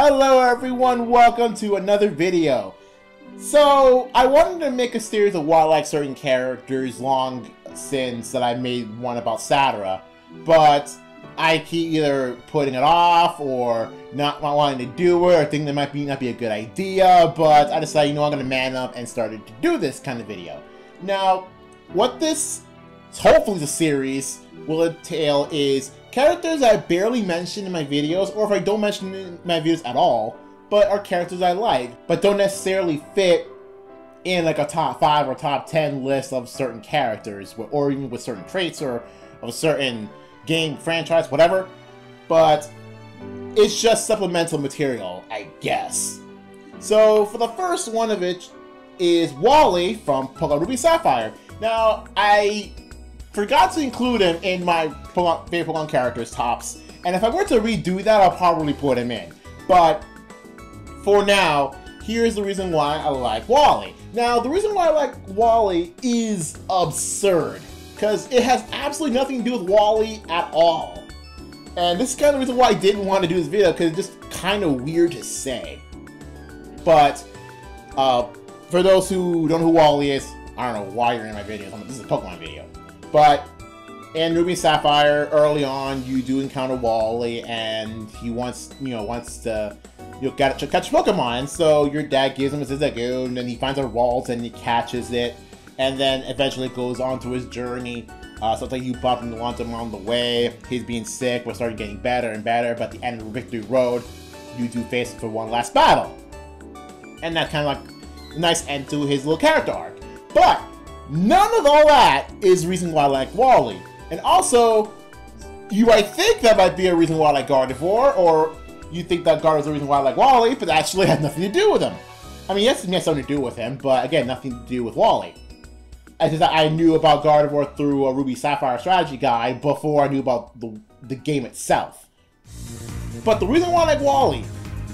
Hello everyone, welcome to another video. So, I wanted to make a series of why I like certain characters long since that I made one about Satara, but I keep either putting it off or not wanting to do it or thinking that might not be a good idea, but I decided, you know, I'm going to man up and started to do this kind of video. Now, what this, hopefully the series, will entail is characters I barely mention in my videos, or if I don't mention in my videos at all, but are characters I like, but don't necessarily fit in like a top 5 or top 10 list of certain characters, or even with certain traits, or of a certain game, franchise, whatever. But it's just supplemental material, I guess. So, for the first one of it is Wally from Pokemon Ruby Sapphire. Now, I forgot to include him in my favorite Pokemon characters tops, and if I were to redo that, I'll probably put him in. But for now, here's the reason why I like Wally. Now, the reason why I like Wally is absurd, because it has absolutely nothing to do with Wally at all. And this is kind of the reason why I didn't want to do this video, because it's just kind of weird to say. But, for those who don't know who Wally is, I don't know why you're in my videos. This is a Pokemon video. But in Ruby and Sapphire, early on, you do encounter Wally, and he wants to, catch Pokemon. So your dad gives him a Zigzagoon, and then he finds a waltz and he catches it, and then eventually goes on to his journey. Something you bump into him on the way. He's being sick, but started getting better and better. But at the end of the Victory Road, you do face him for one last battle, and that's kind of like a nice end to his little character arc. But none of all that is the reason why I like Wally. And also, you might think that might be a reason why I like Gardevoir, or you think that Gardevoir is the reason why I like Wally, but actually has nothing to do with him. I mean, yes, it has something to do with him, but again, nothing to do with Wally. It's just that I knew about Gardevoir through a Ruby Sapphire strategy guide before I knew about the game itself. But the reason why I like Wally...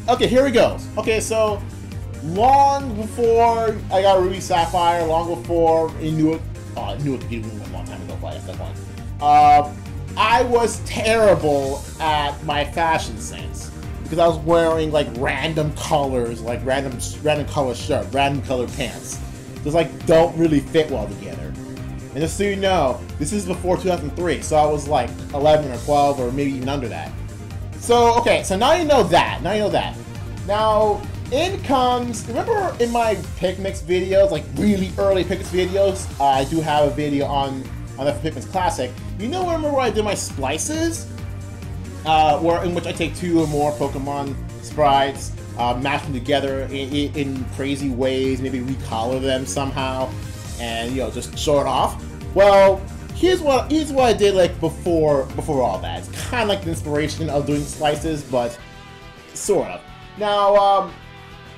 Okay, here he goes. Okay, so long before I got Ruby Sapphire, long before I knew it a long time ago, but that's one. I was terrible at my fashion sense because I was wearing like random colors, like random color shirt, random colored pants. Just like don't really fit well together. And just so you know, this is before 2003, so I was like 11 or 12 or maybe even under that. So okay, so now you know that. Now, in comes, remember in my Pikmin videos, like really early Pikmin videos, I do have a video on the Pikmin Classic. You know, remember where I did my splices? In which I take 2 or more Pokemon sprites, mash them together in crazy ways, maybe recolor them somehow, and just show it off. Well, here's what I did like before all that. It's kind of like the inspiration of doing splices, but sort of. Now,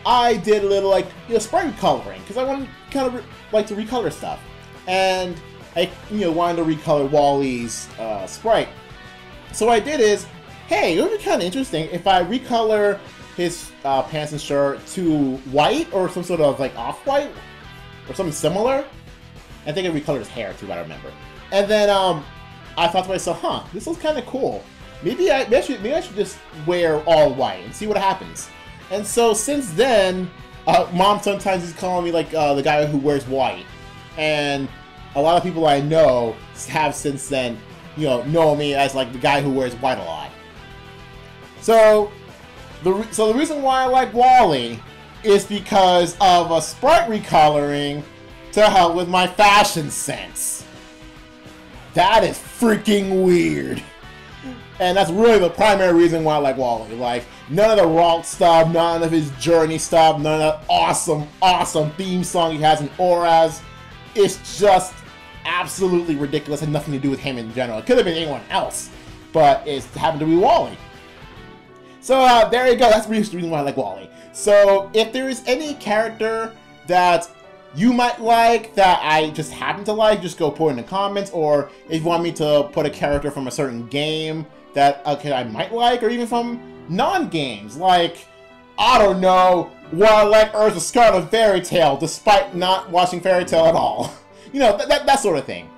I did a little like sprite coloring because I wanted kind of like to recolor stuff, and I wanted to recolor Wally's sprite. So what I did is, hey, it would be kind of interesting if I recolor his pants and shirt to white or some sort of like off-white or something similar. I think I recolored his hair too, I remember. And then I thought to myself, this looks kind of cool. Maybe I should just wear all white and see what happens. And so since then, Mom sometimes is calling me like the guy who wears white, and a lot of people I know have since then, know me as like the guy who wears white a lot. So the reason why I like Wally is because of a sprite recoloring to help with my fashion sense. That is freaking weird. And that's really the primary reason why I like Wally. Like, none of the rock stuff, none of his journey stuff, none of that awesome theme song he has in Auras. It's just absolutely ridiculous and nothing to do with him in general. It could have been anyone else, but it happened to be Wally. So, there you go. That's the reason why I like Wally. So, if there is any character that you might like that I just happen to like, just go put it in the comments. Or if you want me to put a character from a certain game that I might like, or even from non-games, like, I don't know, what I like Urza Scarlet Fairy Tail, despite not watching Fairy Tail at all. That sort of thing.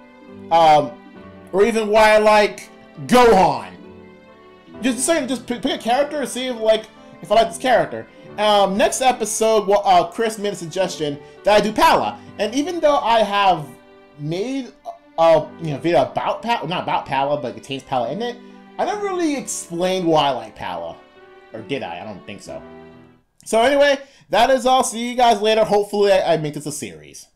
Or even why I like Gohan. Just pick a character and see if, like, if I like this character. Next episode, well, Chris made a suggestion that I do Pala, and even though I have made a video about Pala, not about Pala, but it contains Pala in it, I never really explained why I like Pala, or did I? I don't think so. So anyway, that is all. See you guys later. Hopefully, I make this a series.